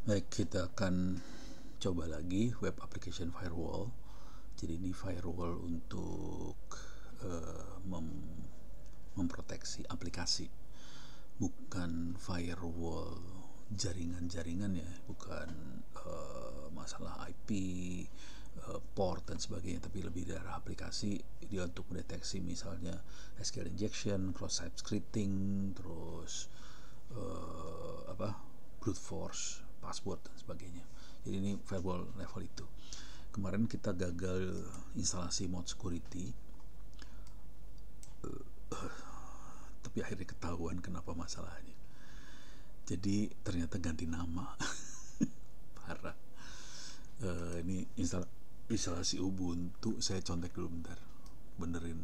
Baik, kita akan coba lagi web application firewall. Jadi ini firewall untuk memproteksi aplikasi, bukan firewall jaringan-jaringan ya, bukan masalah IP, port dan sebagainya, tapi lebih dari aplikasi. Dia untuk mendeteksi misalnya SQL injection, cross-site scripting, terus brute force, password dan sebagainya. Jadi ini firewall level itu. Kemarin kita gagal instalasi mod security, tapi akhirnya ketahuan kenapa masalahnya. Jadi ternyata ganti nama. Parah. Ini instalasi Ubuntu, saya contek dulu bentar, benerin.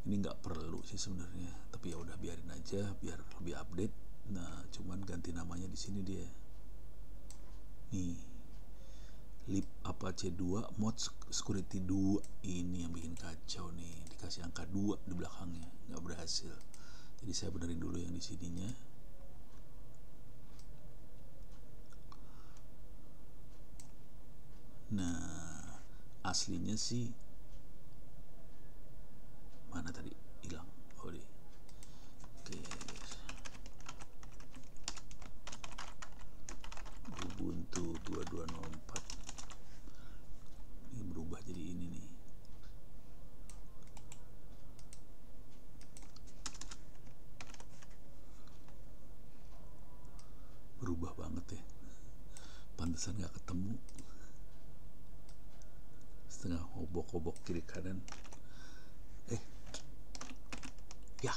Ini nggak perlu sih sebenarnya, tapi ya udah biarin aja biar lebih update. Nah, cuman ganti namanya di sini dia. Nih, lib apache 2 mod security 2, ini yang bikin kacau nih. Dikasih angka 2 di belakangnya, nggak berhasil. Jadi saya benerin dulu yang di sininya. Nah, aslinya sih mana tadi? Hilang. Oh, deh. Oke. Ubuntu 2204. Ini berubah jadi ini nih. Berubah banget ya. Pantesan nggak ketemu. Setengah obok-obok kiri kanan. Ya,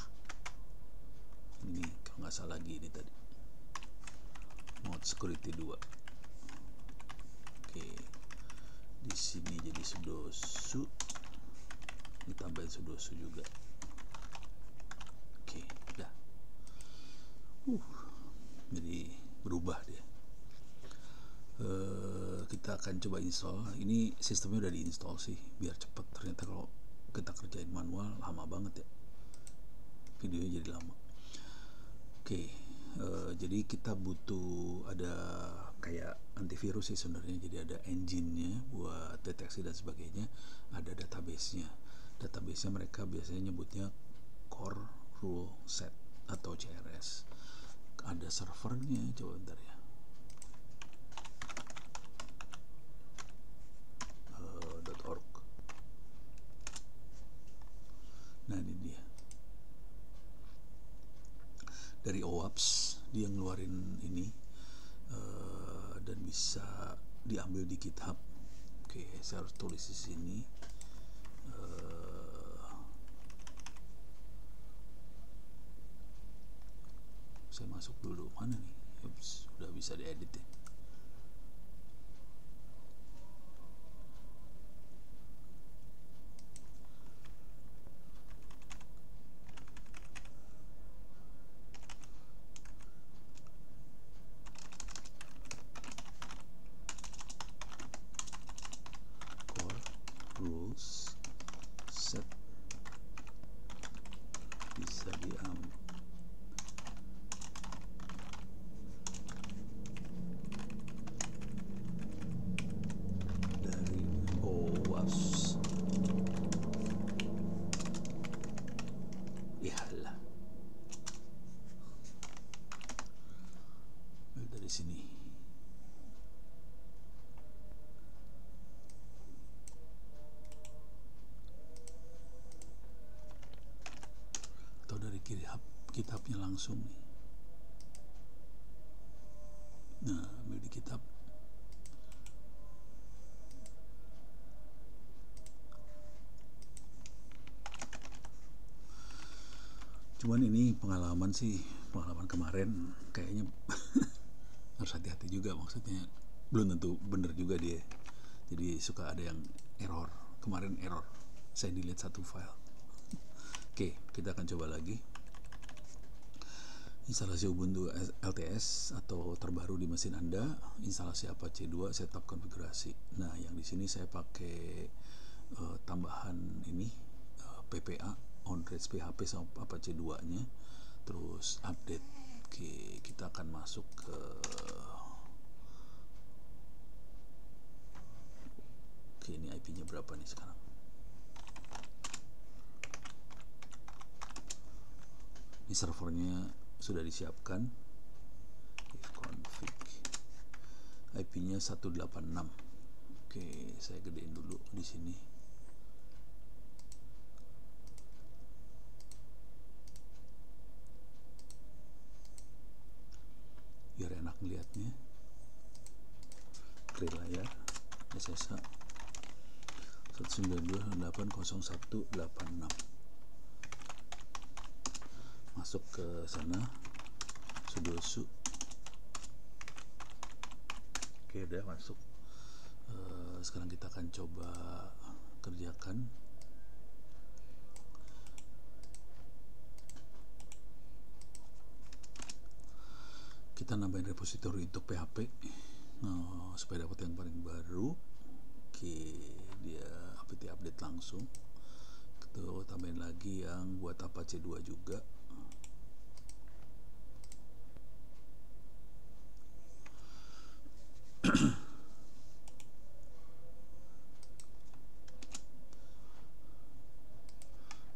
ini kalau nggak salah lagi ini tadi mod security 2. Oke, di sini jadi sudosu, ditambahin sudosu juga. Oke, udah. Jadi berubah dia. Kita akan coba install. Ini sistemnya udah diinstal sih biar cepet. Ternyata kalau kita kerjain manual lama banget ya, videonya jadi lama. Oke, jadi kita butuh ada kayak antivirus sih sebenarnya. Jadi ada engine-nya buat deteksi dan sebagainya, ada database-nya. Database-nya mereka biasanya nyebutnya core rule set atau CRS. Ada servernya, coba bentar ya. .org. Nah, ini dia. Dari OWASP dia ngeluarin ini, dan bisa diambil di GitHub. Oke, saya harus tulis di sini. Saya masuk dulu, mana nih? Ups, udah bisa diedit ya. Core rules set bisa diambil dari OWASP. Iyalah, dari sini. Atau dari GitHub-nya langsung nih. Nah, ambil di GitHub. Cuman ini pengalaman kemarin kayaknya harus hati-hati juga, maksudnya belum tentu bener juga dia. Jadi suka ada yang error. Kemarin error, saya delete satu file. Oke, kita akan coba lagi. Instalasi Ubuntu LTS atau terbaru di mesin Anda, instalasi Apache 2, setup konfigurasi. Nah, yang di sini saya pakai tambahan ini PPA on-rails PHP sama Apache 2-nya, terus update. Oke, kita kita akan masuk ke ini IP-nya berapa nih sekarang. Ini servernya sudah disiapkan. Config IP-nya 186. Oke, saya gedein dulu di sini. Biar enak melihatnya. Clear layar. SSH 192.168.01.86. Masuk ke sana. Sudosu. Oke, udah masuk. Sekarang kita akan coba kerjakan. Kita nambahin repository untuk PHP supaya dapat yang paling baru. Oke, dia apt update langsung. Kita tambahin lagi yang buat Apache 2 juga.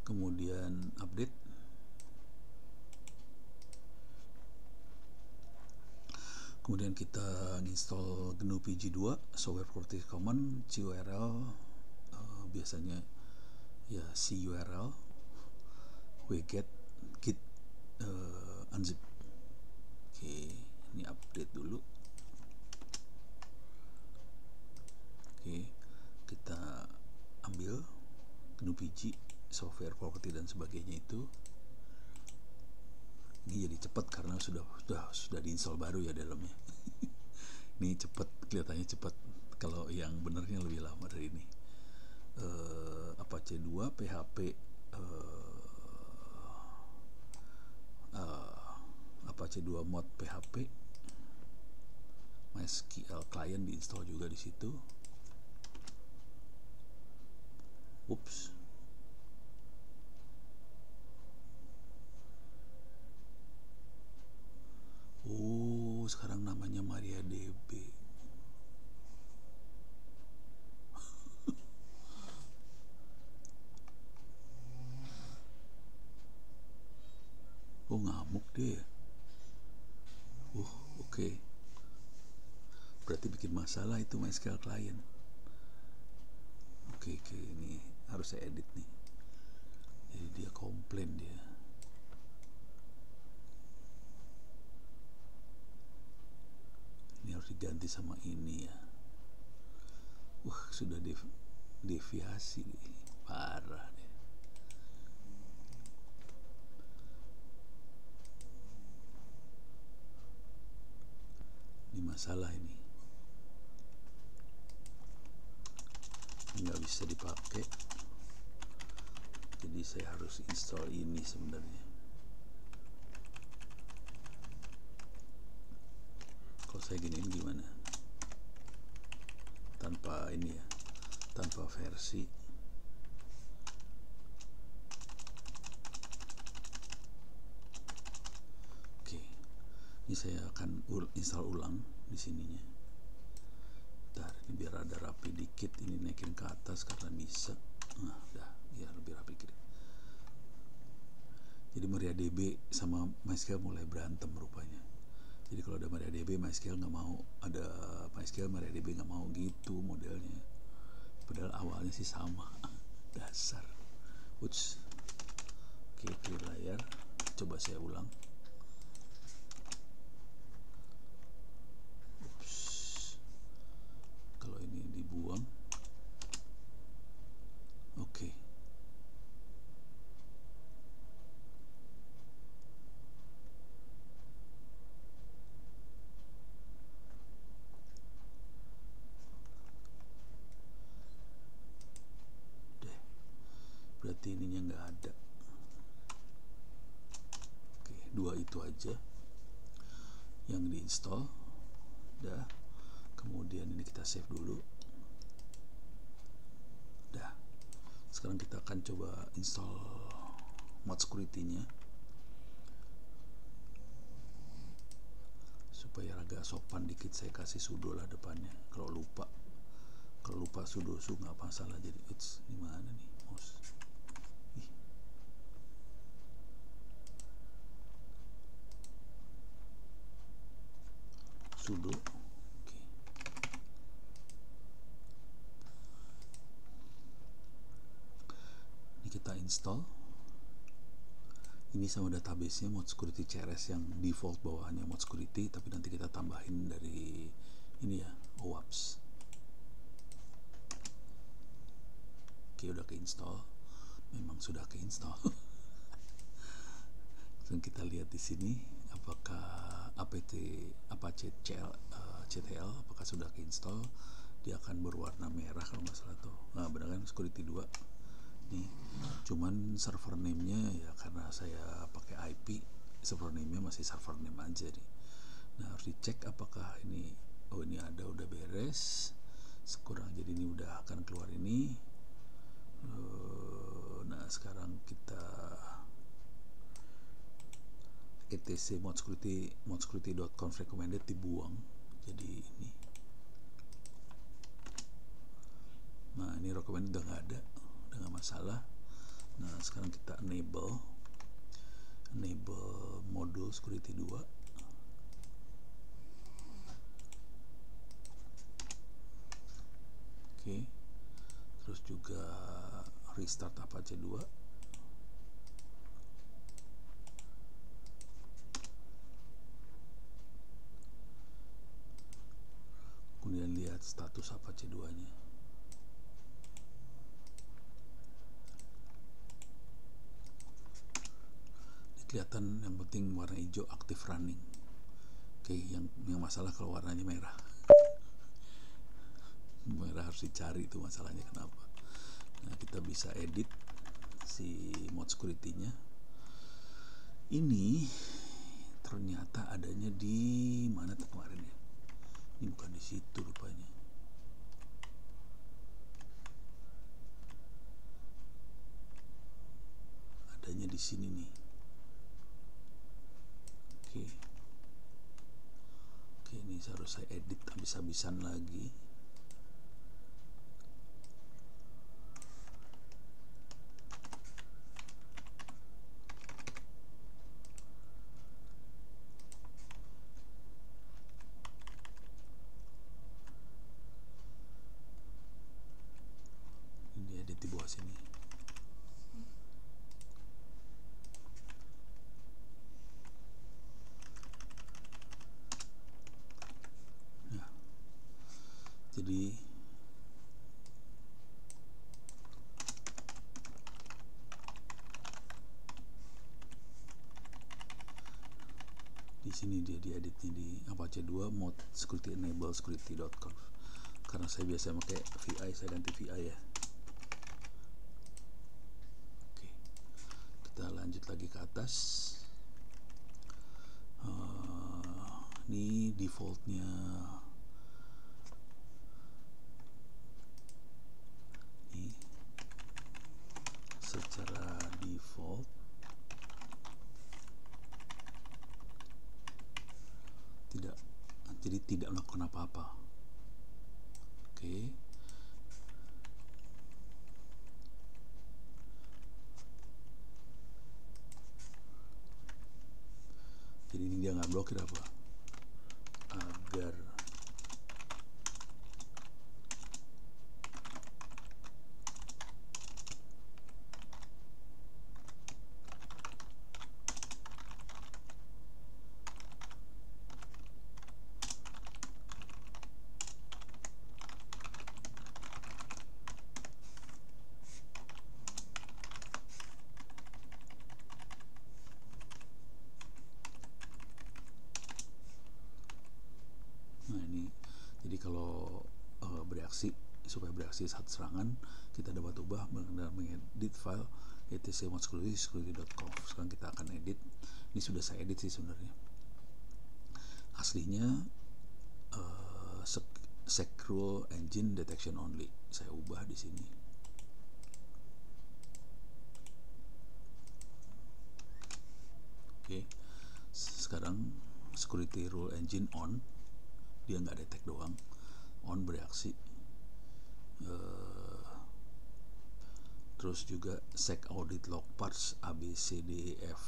Kemudian update. Kemudian kita install GNU PG2 software property common curl, biasanya ya curl wget git unzip. Oke, ini update dulu. Oke, kita ambil GNU PG software property dan sebagainya itu. Ini jadi cepat karena sudah diinstal baru ya dalamnya. Ini cepat, kelihatannya cepat. Kalau yang benernya lebih lama dari ini. Apache 2 PHP Apache 2 mod PHP MySQL client diinstal juga di situ. Ups. Oh, sekarang namanya MariaDB. Oh, ngamuk dia. Oke. Berarti bikin masalah itu MySQL client. Oke, ini harus saya edit nih. Jadi dia komplain dia. Ini harus diganti sama ini ya. Sudah deviasi nih. Parah nih. Ini masalah ini. Nggak bisa dipakai. Jadi saya harus install ini sebenarnya. Kalau saya giniin gimana? Tanpa ini ya, tanpa versi. Oke, ini saya akan install ulang di sininya. Bentar, ini biar ada rapi dikit. Ini naikin ke atas karena bisa. Nah, udah, biar lebih rapi dikit. Jadi MariaDB sama MySQL mulai berantem rupanya. Jadi kalau ada MariaDB, MySQL nggak mau, ada MySQL, MariaDB nggak mau, gitu modelnya. Padahal awalnya sih sama. Dasar. Ups. Oke, clear layar. Coba saya ulang. Ups. Kalau ini dibuang. Oke. Berarti ininya nggak ada. Oke, 2 itu aja yang diinstal. Dah. Kemudian ini kita save dulu. Dah. Sekarang kita akan coba install mod security-nya. supaya agak sopan dikit saya kasih sudo lah depannya. Kalau lupa sudo nggak masalah. Jadi di mana nih mouse? Sudo. Oke. Ini kita install. Ini sama database-nya Modsecurity CRS yang default bawahannya Modsecurity, tapi nanti kita tambahin dari ini ya, OWASP. Oke, udah keinstall. Memang sudah keinstall. Dan kita lihat di sini apakah Apache CTL apakah sudah keinstall. Dia akan berwarna merah kalau nggak salah tuh. Nah, benar kan, Security 2 nih. Cuman server name-nya ya karena saya pakai IP, server name-nya masih server name aja nih. Nah, harus dicek apakah ini ada, udah beres. Sekurang jadi ini udah akan keluar ini. Nah, sekarang kita etc modsecurity.conf recommended dibuang. Jadi ini. Nah, ini recommended udah nggak ada, udah nggak masalah. Nah, sekarang kita enable modul security 2. Oke. Terus juga restart Apache 2. Kemudian lihat status Apache 2-nya. Kelihatan yang penting warna hijau active running. Oke, yang masalah kalau warnanya merah. Merah harus dicari itu masalahnya kenapa. Nah, kita bisa edit si mod security-nya. Ini ternyata adanya di mana tuh kemarin ya? Ini bukan di situ rupanya. Adanya di sini nih. Oke, ini harus saya edit habis-habisan lagi. Ini edit di bawah sini. Nah, jadi di sini dia dieditnya di Apache 2 mod security enable security.conf. Karena saya biasa pakai VI, saya ganti VI ya. Oke, kita lanjut lagi ke atas. Ini defaultnya ini secara default tidak melakukan apa-apa. Oke. Jadi ini dia nggak blokir apa? Agar kalau supaya bereaksi saat serangan, kita dapat ubah dengan mengedit file etc modsecurity.conf. Sekarang kita akan edit. Ini sudah saya edit sih sebenarnya. Aslinya secure engine detection only. Saya ubah di sini. Oke. Sekarang security rule engine on, dia nggak detect doang, on bereaksi. Terus juga sec audit log parts A B C D F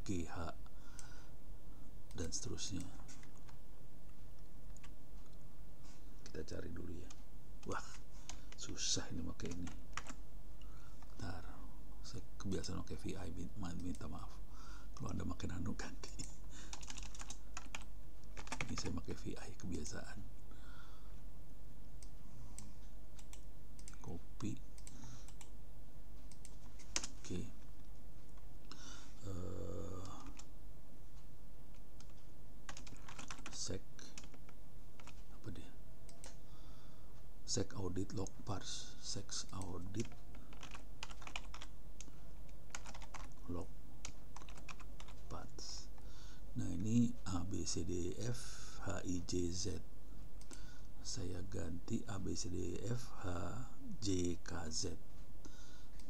G H dan seterusnya. Kita cari dulu ya. Wah, susah ini pakai ini. Bentar, saya kebiasaan pakai VI, minta maaf kalau Anda pakai Nano ganti. Ini saya pakai VI kebiasaan. Copy. Oke. Sec apa dia? Sec audit log parts, sec audit log parts. Nah, ini A B C D F H I J Z. Saya ganti A B C D F H J K Z,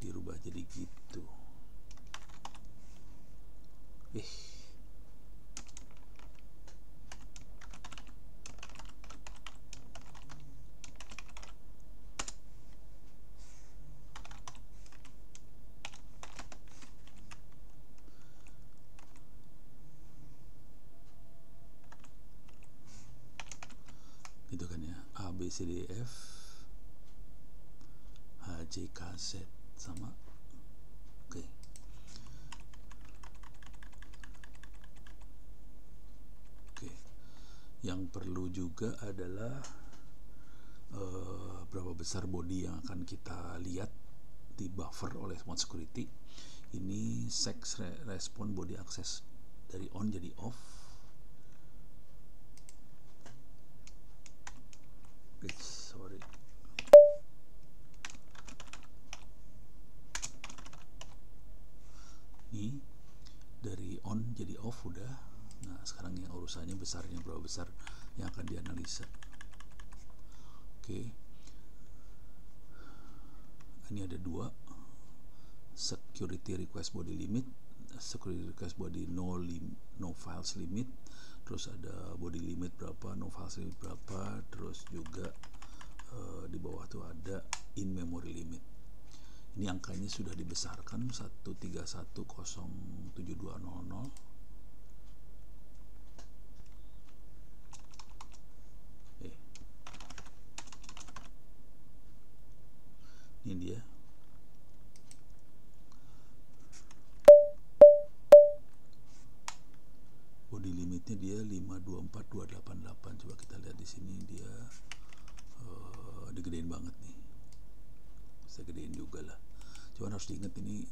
dirubah jadi gitu. Gitu kan ya, A B C D F H J K Z sama. Oke. Oke. Yang perlu juga adalah berapa besar body yang akan kita lihat di buffer oleh smart security. Ini sec respon body access dari on jadi off. Sorry. Ini dari on jadi off udah. Nah, sekarang yang urusannya besarnya berapa besar yang akan dianalisa. Oke. Ini ada dua, security request body limit, security request body no files limit, terus ada body limit berapa, no files limit berapa, terus juga di bawah tuh ada in memory limit. Ini angkanya sudah dibesarkan 131.07200. Ini dia. Body limitnya dia 524288. Coba kita lihat di sini dia digedein banget nih. Saya gedein juga lah. Cuman harus diingat ini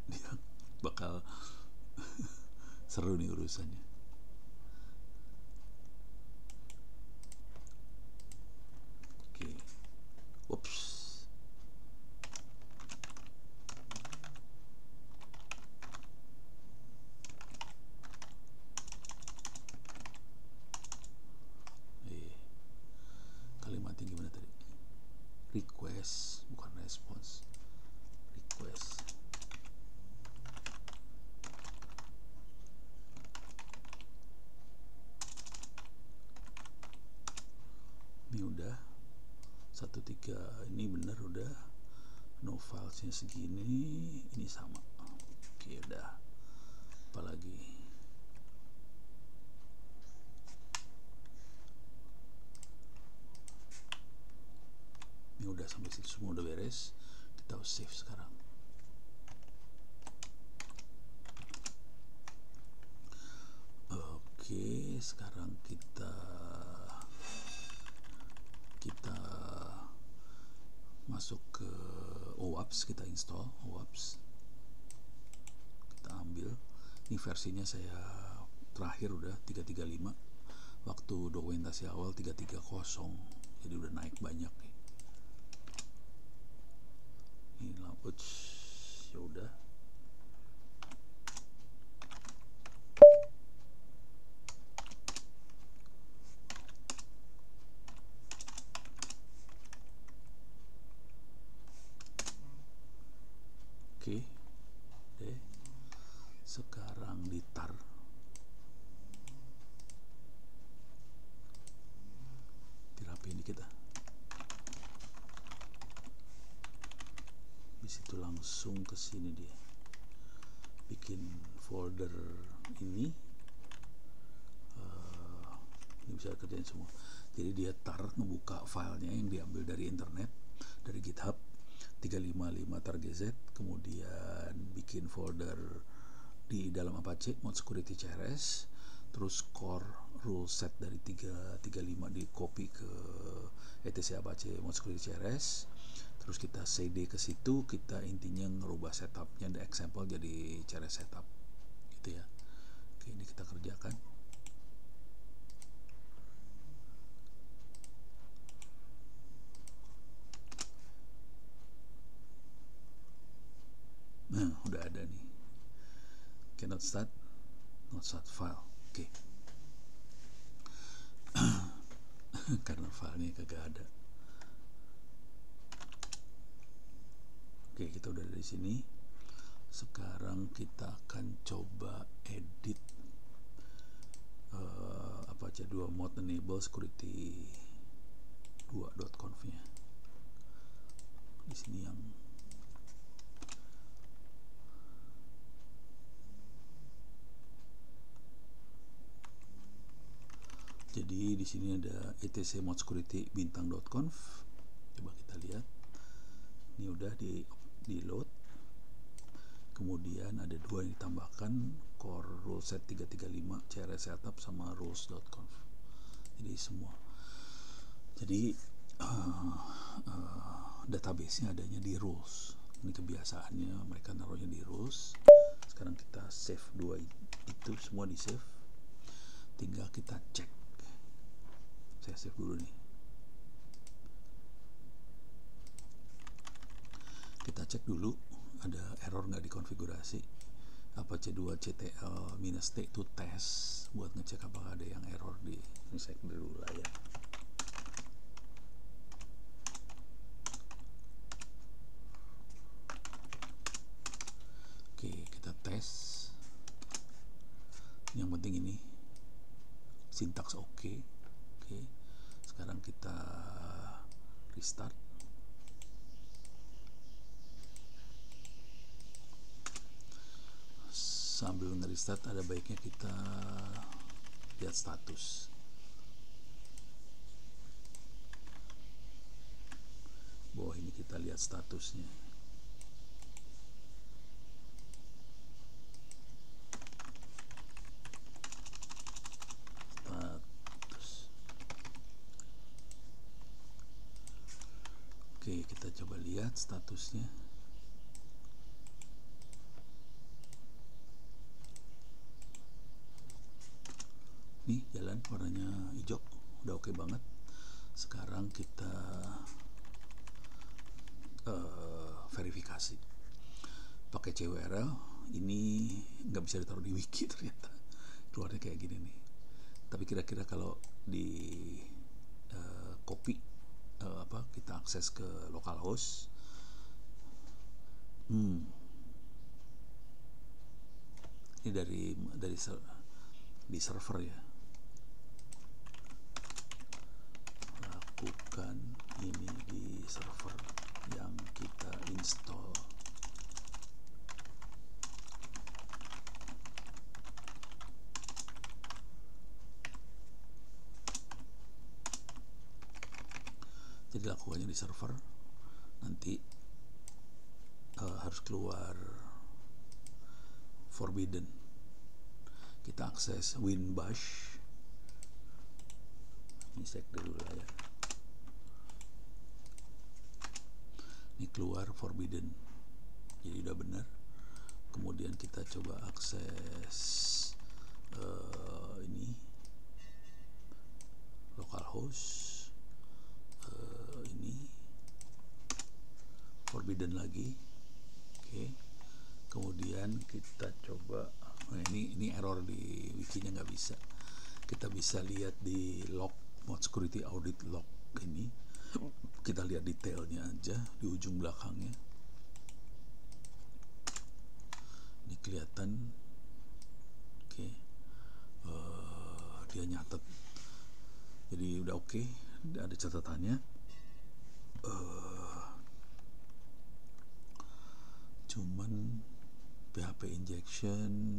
dia bakal seru nih urusannya. Oke. Ups. Kalimatnya gimana tadi? Request, bukan response. Request. Ini udah 13, ini bener udah. No filesnya segini, ini sama. Oke, udah. Apalagi? Ini udah sampai situ semua udah beres. Kita harus save sekarang. Oke, sekarang kita masuk ke OWASP, kita install OWASP. Kita ambil. Ini versinya saya terakhir udah 335. Waktu dokumentasi awal 330. Jadi udah naik banyak nih. Ini lampu, ya udah. Oke, deh. Sekarang di tar. langsung ke sini dia, bikin folder ini. Ini bisa kerjain semua. Jadi dia ngebuka filenya yang diambil dari internet, dari GitHub 355 kemudian bikin folder di dalam Apache Mod Security CRS, terus core rule set dari 335 di copy ke etc Apache Mod Security CRS, terus kita cd ke situ, kita intinya ngerubah setupnya the example jadi CRS setup gitu ya. Oke, ini kita kerjakan. Nah, udah ada nih. Cannot start, not start file. Oke. Karena filenya kagak ada. Oke, kita udah dari sini. Sekarang kita akan coba edit Apache 2 mod enable security 2.conf nya. Di sini yang jadi di sini ada etc mod security bintang.conf. Coba kita lihat. Ini udah di load. Kemudian ada dua yang ditambahkan, core rule set 335 CRS setup sama rules.conf. Jadi semua. Jadi database-nya adanya di rules. Ini kebiasaannya mereka naruhnya di rules. Sekarang kita save dua itu semua di save. Tinggal kita cek. Saya save dulu nih. Kita cek dulu ada error nggak di konfigurasi. Apache 2 ctl-t itu tes buat ngecek apakah ada yang error di. Ini saya dulu layar. Oke, kita tes. Yang penting ini sintaks oke. Oke, sekarang kita restart. Sambil nge-restart ada baiknya kita lihat status. Bawah ini kita lihat statusnya. Oke, kita coba lihat statusnya. Nih jalan warnanya hijau, udah oke banget. Sekarang kita verifikasi pakai CWRL. Ini nggak bisa ditaruh di wiki ternyata, keluarnya kayak gini nih. Tapi kira-kira kalau di copy kita akses ke localhost, ini dari di server ya. Lakukan ini di server yang kita install. Jadi lakukannya di server, nanti harus keluar forbidden. Kita akses winbash. Ini cek dulu lah ya. Ini keluar forbidden, jadi udah benar. Kemudian kita coba akses ini localhost, ini forbidden lagi. Oke. Kemudian kita coba, ini error di wikinya nggak bisa. Kita bisa lihat di log mod security audit log ini. Kita lihat detailnya aja di ujung belakangnya. Ini kelihatan. Oke. Dia nyatet. Jadi udah oke. Ada catatannya. cuman PHP injection.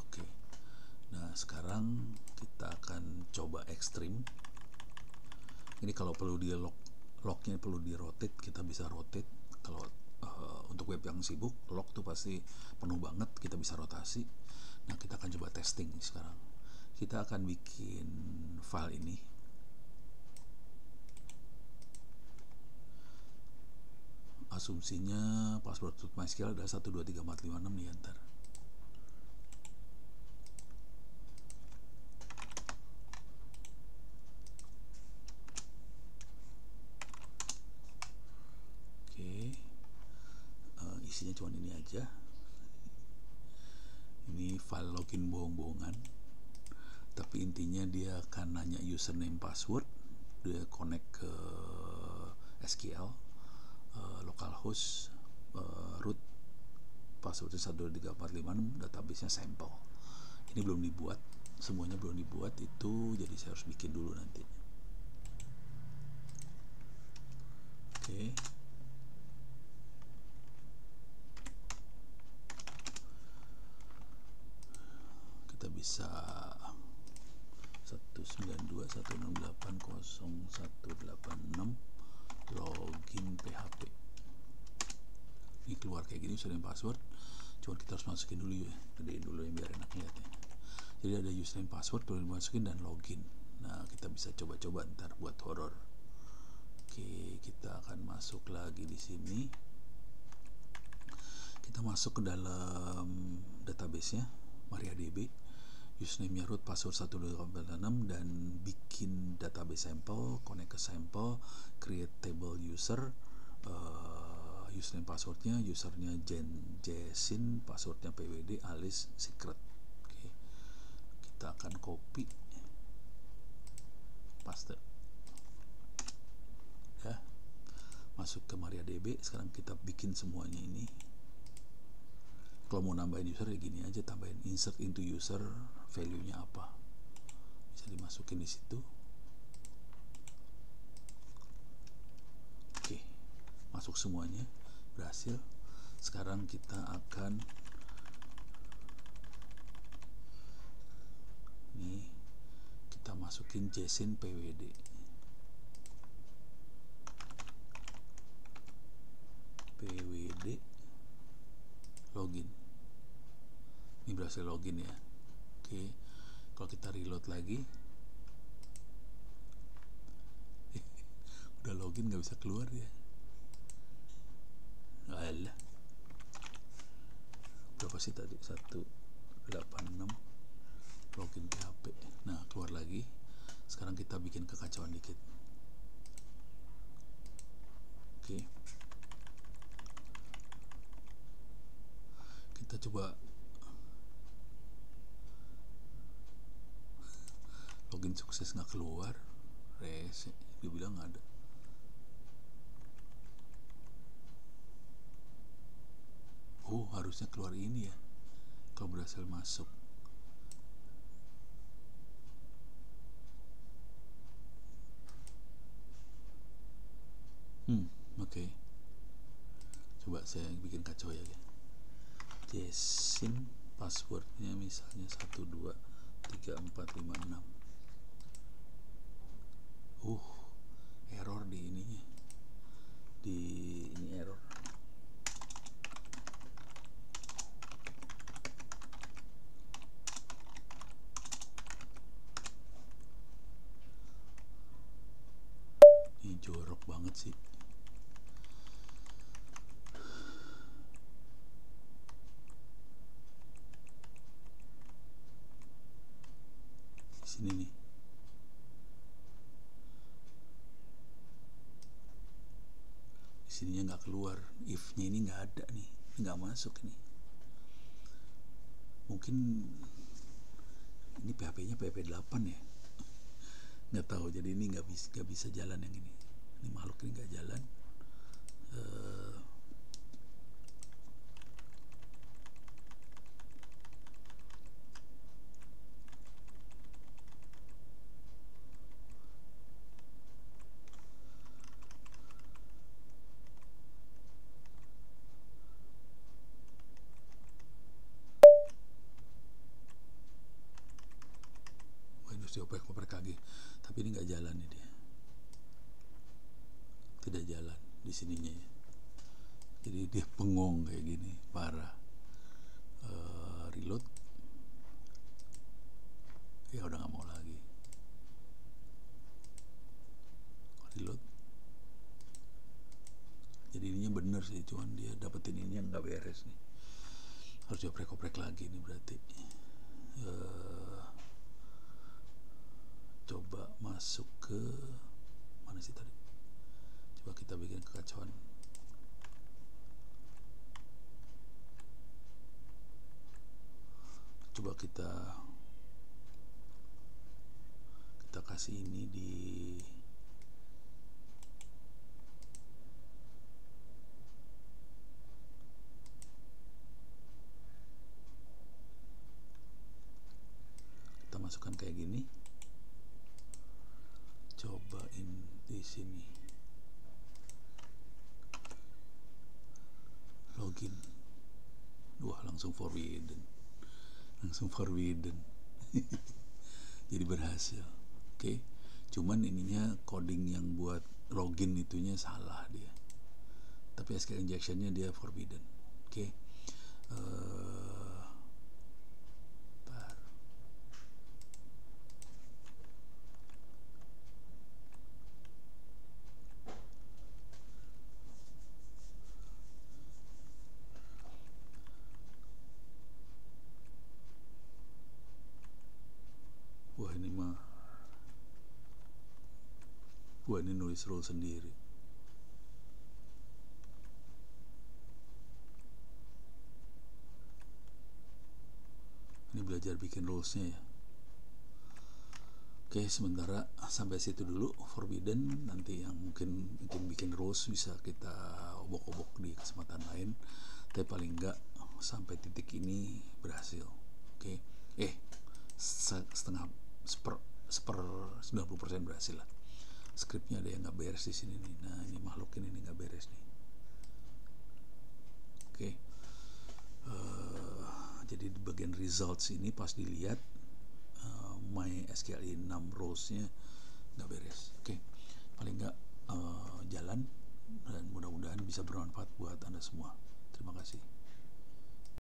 Oke. Nah, sekarang kita akan coba ekstrim. Ini kalau perlu di locknya perlu di rotate, kita bisa rotate. Kalau untuk web yang sibuk, lock tuh pasti penuh banget, kita bisa rotasi. Nah, kita akan coba testing sekarang. Kita akan bikin file ini. Asumsinya password root MySQL adalah 123456 nih ntar. Isinya cuma ini aja. Ini file login bohong-bohongan, tapi intinya dia akan nanya username password, dia connect ke SQL, localhost, root, passwordnya 123456, databasenya sampel. Ini belum dibuat, semuanya belum dibuat itu, jadi saya harus bikin dulu nanti. Oke. Kita bisa 192.168.0186 login PHP. Ini keluar kayak gini username password, cuma kita harus masukin dulu ya, gedein dulu yang biar enak lihatnya. Jadi ada username password perlu dimasukin dan login. Nah, kita bisa coba-coba ntar buat horror. Oke, kita akan masuk lagi di sini. Kita masuk ke dalam database-nya MariaDB, username-nya root, password 12846, dan bikin database sampel, connect ke sampel, create table user, username passwordnya, usernya Jason, passwordnya pwd, alias secret. Oke. Kita akan copy, paste, ya, masuk ke MariaDB. Sekarang kita bikin semuanya ini. Kalau mau nambahin user ya gini aja, tambahin insert into user, value-nya apa, bisa dimasukin di situ. Oke, masuk semuanya, berhasil. Sekarang kita akan nih, kita masukin Jason pwd. Login. Ini berhasil login ya. Oke, kalau kita reload lagi, udah login nggak bisa keluar ya. Alah, berapa sih tadi? 186 login PHP. Nah, keluar lagi. Sekarang kita bikin kekacauan dikit. Oke, kita coba login sukses, nggak keluar. Rese, dia bilang nggak ada. Oh, harusnya keluar ini ya kalau berhasil masuk. Oke. Coba saya bikin kacau ya. Jason, passwordnya misalnya 123456. Error di ininya, di ini error. Ini jorok banget sih. Di sini nih. Sininya nggak keluar, if-nya ini nggak ada nih, nggak masuk ini. Mungkin ini PHP-nya PHP 8 ya, nggak tahu. Jadi ini nggak bisa jalan yang ini makhluk ini nggak jalan. dioprek-oprek lagi, tapi ini nggak jalan nih dia, tidak jalan di sininya ya. Jadi dia bengong kayak gini, parah. Reload, ya udah nggak mau lagi. Reload, jadi ininya bener sih, cuman dia dapetin ininya nggak beres nih, harus dioprek-oprek lagi nih berarti. Coba masuk ke mana sih tadi, coba kita bikin kekacauan. Coba kita kasih ini di kita masukkan kayak gini, cobain di sini login, wah langsung forbidden jadi berhasil. Oke. Cuman ininya coding yang buat login itunya salah dia, tapi SQL injectionnya dia forbidden. Oke. Wah ini nulis rule sendiri. Ini belajar bikin rulesnya ya. Oke, sementara sampai situ dulu forbidden. Nanti yang mungkin bikin rules bisa kita obok-obok di kesempatan lain. Tapi paling enggak sampai titik ini berhasil. Oke. Setengah seper 90% berhasil lah. Skripnya ada yang nggak beres di sini nih. Nah ini makhluk ini nggak beres nih. Oke. Jadi di bagian results ini pas dilihat MySQL 6 rows-nya nggak beres. Oke. Paling nggak jalan, dan mudah-mudahan bisa bermanfaat buat Anda semua. Terima kasih.